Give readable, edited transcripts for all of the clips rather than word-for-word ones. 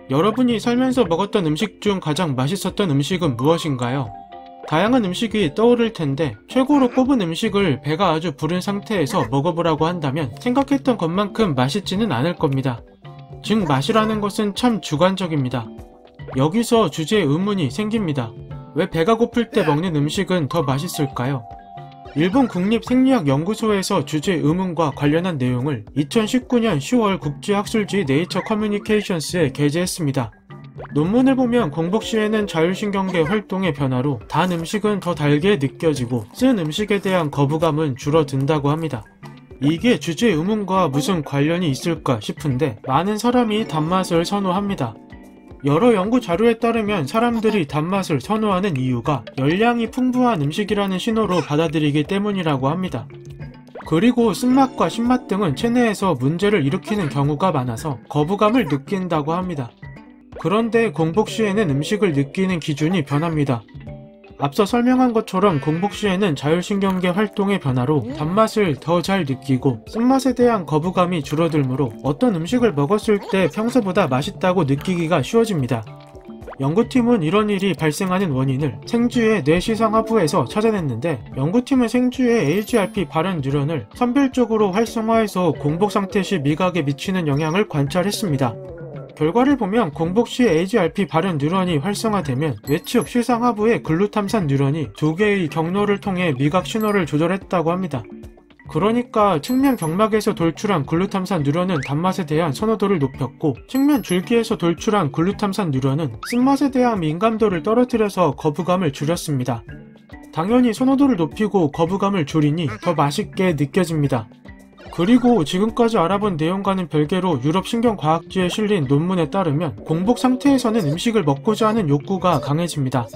여러분이 살면서 먹었던 음식 중 가장 맛있었던 음식은 무엇인가요? 다양한 음식이 떠오를 텐데 최고로 꼽은 음식을 배가 아주 부른 상태에서 먹어보라고 한다면 생각했던 것만큼 맛있지는 않을 겁니다. 즉 맛이라는 것은 참 주관적입니다. 여기서 주제에 의문이 생깁니다. 왜 배가 고플 때 먹는 음식은 더 맛있을까요? 일본 국립생리학연구소에서 주제 의문과 관련한 내용을 2019년 10월 국제학술지 네이처 커뮤니케이션스에 게재했습니다. 논문을 보면 공복 시에는 자율신경계 활동의 변화로 단 음식은 더 달게 느껴지고 쓴 음식에 대한 거부감은 줄어든다고 합니다. 이게 주제 의문과 무슨 관련이 있을까 싶은데 많은 사람이 단맛을 선호합니다. 여러 연구 자료에 따르면 사람들이 단맛을 선호하는 이유가 열량이 풍부한 음식이라는 신호로 받아들이기 때문이라고 합니다. 그리고 쓴맛과 신맛 등은 체내에서 문제를 일으키는 경우가 많아서 거부감을 느낀다고 합니다. 그런데 공복 시에는 음식을 느끼는 기준이 변합니다. 앞서 설명한 것처럼 공복 시에는 자율신경계 활동의 변화로 단맛을 더 잘 느끼고 쓴맛에 대한 거부감이 줄어들므로 어떤 음식을 먹었을 때 평소보다 맛있다고 느끼기가 쉬워집니다. 연구팀은 이런 일이 발생하는 원인을 생쥐의 뇌시상하부에서 찾아냈는데 연구팀은 생쥐의 AGRP 발현 뉴런을 선별적으로 활성화해서 공복 상태 시 미각에 미치는 영향을 관찰했습니다. 결과를 보면 공복 시 AGRP 발현 뉴런이 활성화되면 외측 시상하부의 글루탐산 뉴런이 두 개의 경로를 통해 미각 신호를 조절했다고 합니다. 그러니까 측면 경막에서 돌출한 글루탐산 뉴런은 단맛에 대한 선호도를 높였고 측면 줄기에서 돌출한 글루탐산 뉴런은 쓴맛에 대한 민감도를 떨어뜨려서 거부감을 줄였습니다. 당연히 선호도를 높이고 거부감을 줄이니 더 맛있게 느껴집니다. 그리고 지금까지 알아본 내용과는 별개로 유럽 신경과학지에 실린 논문에 따르면 공복 상태에서는 음식을 먹고자 하는 욕구가 강해집니다.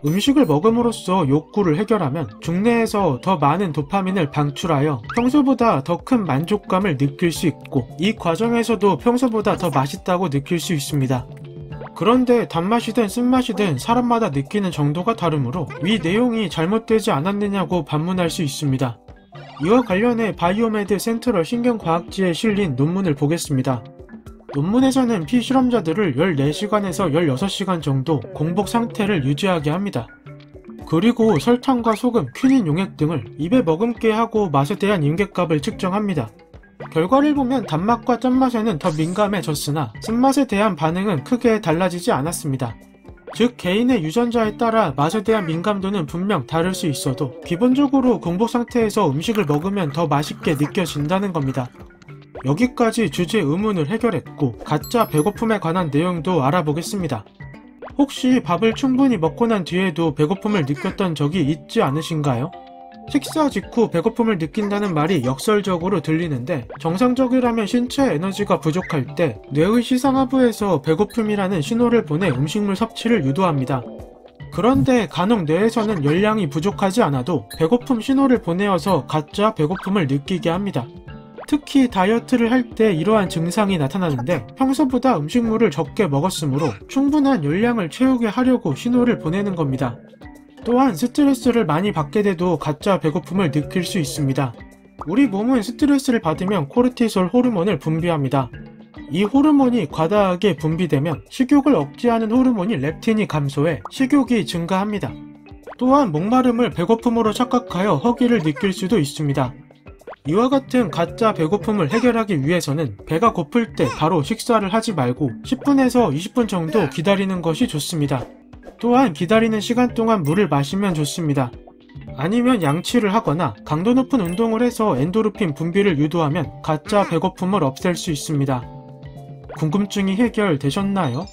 음식을 먹음으로써 욕구를 해결하면 중뇌에서 더 많은 도파민을 방출하여 평소보다 더 큰 만족감을 느낄 수 있고 이 과정에서도 평소보다 더 맛있다고 느낄 수 있습니다. 그런데 단맛이든 쓴맛이든 사람마다 느끼는 정도가 다르므로 위 내용이 잘못되지 않았느냐고 반문할 수 있습니다. 이와 관련해 바이오메드 센트럴 신경과학지에 실린 논문을 보겠습니다. 논문에서는 피실험자들을 14시간에서 16시간 정도 공복 상태를 유지하게 합니다. 그리고 설탕과 소금, 퀴닌 용액 등을 입에 머금게 하고 맛에 대한 임계값을 측정합니다. 결과를 보면 단맛과 짠맛에는 더 민감해졌으나 쓴맛에 대한 반응은 크게 달라지지 않았습니다. 즉 개인의 유전자에 따라 맛에 대한 민감도는 분명 다를 수 있어도 기본적으로 공복 상태에서 음식을 먹으면 더 맛있게 느껴진다는 겁니다. 여기까지 주제 의문을 해결했고 가짜 배고픔에 관한 내용도 알아보겠습니다. 혹시 밥을 충분히 먹고 난 뒤에도 배고픔을 느꼈던 적이 있지 않으신가요? 식사 직후 배고픔을 느낀다는 말이 역설적으로 들리는데 정상적이라면 신체 에너지가 부족할 때 뇌의 시상하부에서 배고픔이라는 신호를 보내 음식물 섭취를 유도합니다. 그런데 간혹 뇌에서는 열량이 부족하지 않아도 배고픔 신호를 보내어서 가짜 배고픔을 느끼게 합니다. 특히 다이어트를 할 때 이러한 증상이 나타나는데 평소보다 음식물을 적게 먹었으므로 충분한 열량을 채우게 하려고 신호를 보내는 겁니다. 또한 스트레스를 많이 받게 돼도 가짜 배고픔을 느낄 수 있습니다. 우리 몸은 스트레스를 받으면 코르티솔 호르몬을 분비합니다. 이 호르몬이 과다하게 분비되면 식욕을 억제하는 호르몬이 렙틴이 감소해 식욕이 증가합니다. 또한 목마름을 배고픔으로 착각하여 허기를 느낄 수도 있습니다. 이와 같은 가짜 배고픔을 해결하기 위해서는 배가 고플 때 바로 식사를 하지 말고 10분에서 20분 정도 기다리는 것이 좋습니다. 또한 기다리는 시간 동안 물을 마시면 좋습니다. 아니면 양치를 하거나 강도 높은 운동을 해서 엔도르핀 분비를 유도하면 가짜 배고픔을 없앨 수 있습니다. 궁금증이 해결되셨나요?